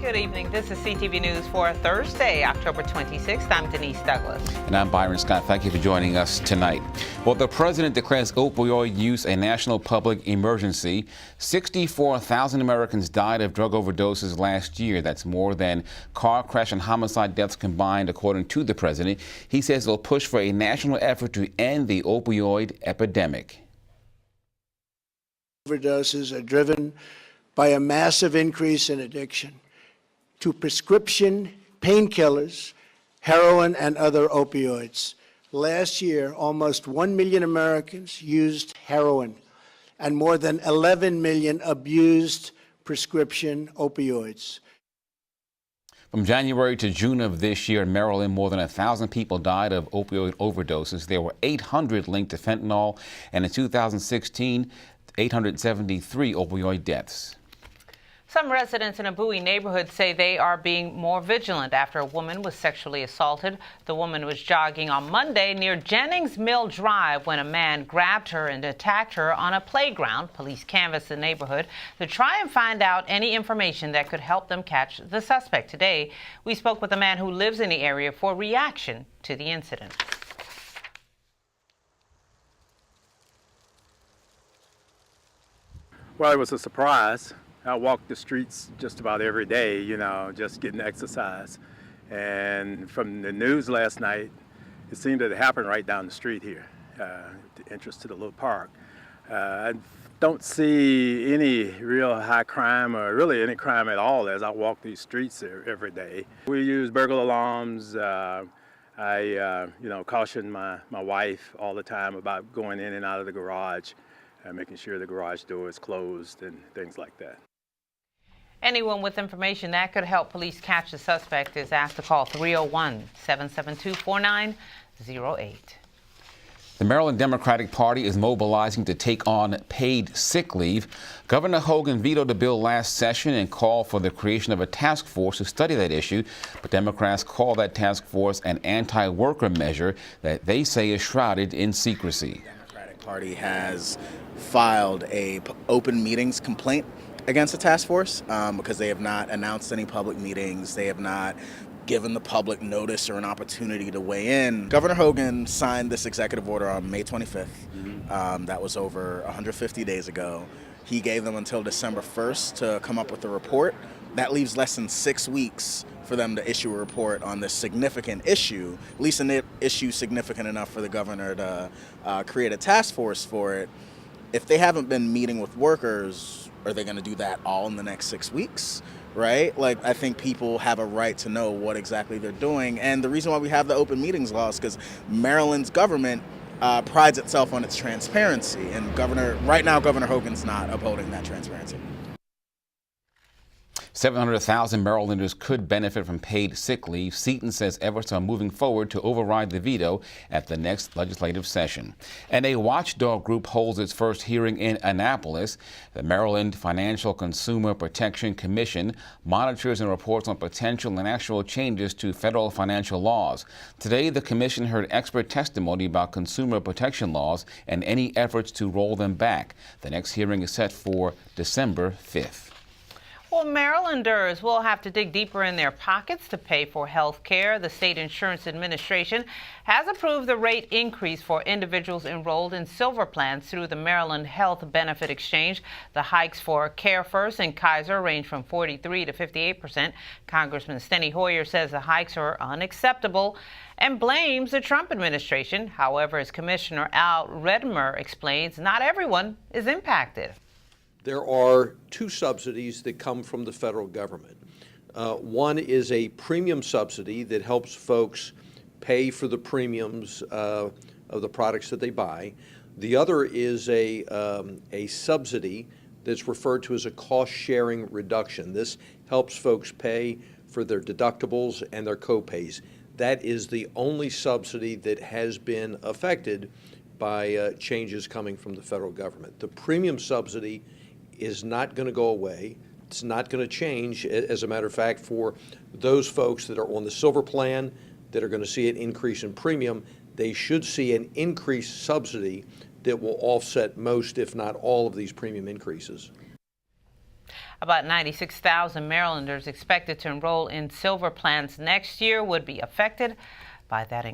Good evening. This is CTV News for Thursday, October 26th. I'm Denise Douglas. And I'm Byron Scott. Thank you for joining us tonight. Well, the president declares opioid use a national public emergency. 64,000 Americans died of drug overdoses last year. That's more than car crash and homicide deaths combined, according to the president. He says he'll push for a national effort to end the opioid epidemic. Overdoses are driven by a massive increase in addiction to prescription painkillers, heroin, and other opioids. Last year, almost 1 million Americans used heroin, and more than 11 million abused prescription opioids. From January to June of this year in Maryland, more than 1,000 people died of opioid overdoses. There were 800 linked to fentanyl, and in 2016, 873 opioid deaths. Some residents in a Bowie neighborhood say they are being more vigilant after a woman was sexually assaulted. The woman was jogging on Monday near Jennings Mill Drive when a man grabbed her and attacked her on a playground. Police canvassed the neighborhood to try and find out any information that could help them catch the suspect. Today, we spoke with a man who lives in the area for reaction to the incident. Well, it was a surprise. I walk the streets just about every day, you know, just getting exercise. And from the news last night, it seemed that it happened right down the street here, the entrance to the little park. I don't see any real high crime or really any crime at all as I walk these streets every day. We use burglar alarms. I caution my wife all the time about going in and out of the garage, making sure the garage door is closed and things like that. Anyone with information that could help police catch the suspect is asked to call 301-772-4908. The Maryland Democratic Party is mobilizing to take on paid sick leave. Governor Hogan vetoed the bill last session and called for the creation of a task force to study that issue. But Democrats call that task force an anti-worker measure that they say is shrouded in secrecy. The Democratic Party has filed a open meetings complaint against the task force because they have not announced any public meetings. They have not given the public notice or an opportunity to weigh in. Governor Hogan signed this executive order on May 25th. That was over 150 days ago. He gave them until December 1st to come up with a report. That leaves less than 6 weeks for them to issue a report on this significant issue, at least an issue significant enough for the governor to create a task force for it. If they haven't been meeting with workers, are they going to do that all in the next 6 weeks, right? Like, I think people have a right to know what exactly they're doing. And the reason why we have the open meetings law is because Maryland's government prides itself on its transparency. And right now, Governor Hogan's not upholding that transparency. 700,000 Marylanders could benefit from paid sick leave. Seaton says efforts are moving forward to override the veto at the next legislative session. And a watchdog group holds its first hearing in Annapolis. The Maryland Financial Consumer Protection Commission monitors and reports on potential and actual changes to federal financial laws. Today, the commission heard expert testimony about consumer protection laws and any efforts to roll them back. The next hearing is set for December 5th. Well, Marylanders will have to dig deeper in their pockets to pay for health care. The State Insurance Administration has approved the rate increase for individuals enrolled in silver plans through the Maryland Health Benefit Exchange. The hikes for Care First and Kaiser range from 43% to 58%. Congressman Steny Hoyer says the hikes are unacceptable and blames the Trump administration. However, as Commissioner Al Redmer explains, not everyone is impacted. There are two subsidies that come from the federal government. One is a premium subsidy that helps folks pay for the premiums of the products that they buy. The other is a subsidy that's referred to as a cost-sharing reduction. This helps folks pay for their deductibles and their co-pays. That is the only subsidy that has been affected by changes coming from the federal government. The premium subsidy is not going to go away. It's not going to change. As a matter of fact, for those folks that are on the silver plan that are going to see an increase in premium, they should see an increased subsidy that will offset most, if not all, of these premium increases. About 96,000 Marylanders expected to enroll in silver plans next year would be affected by that increase.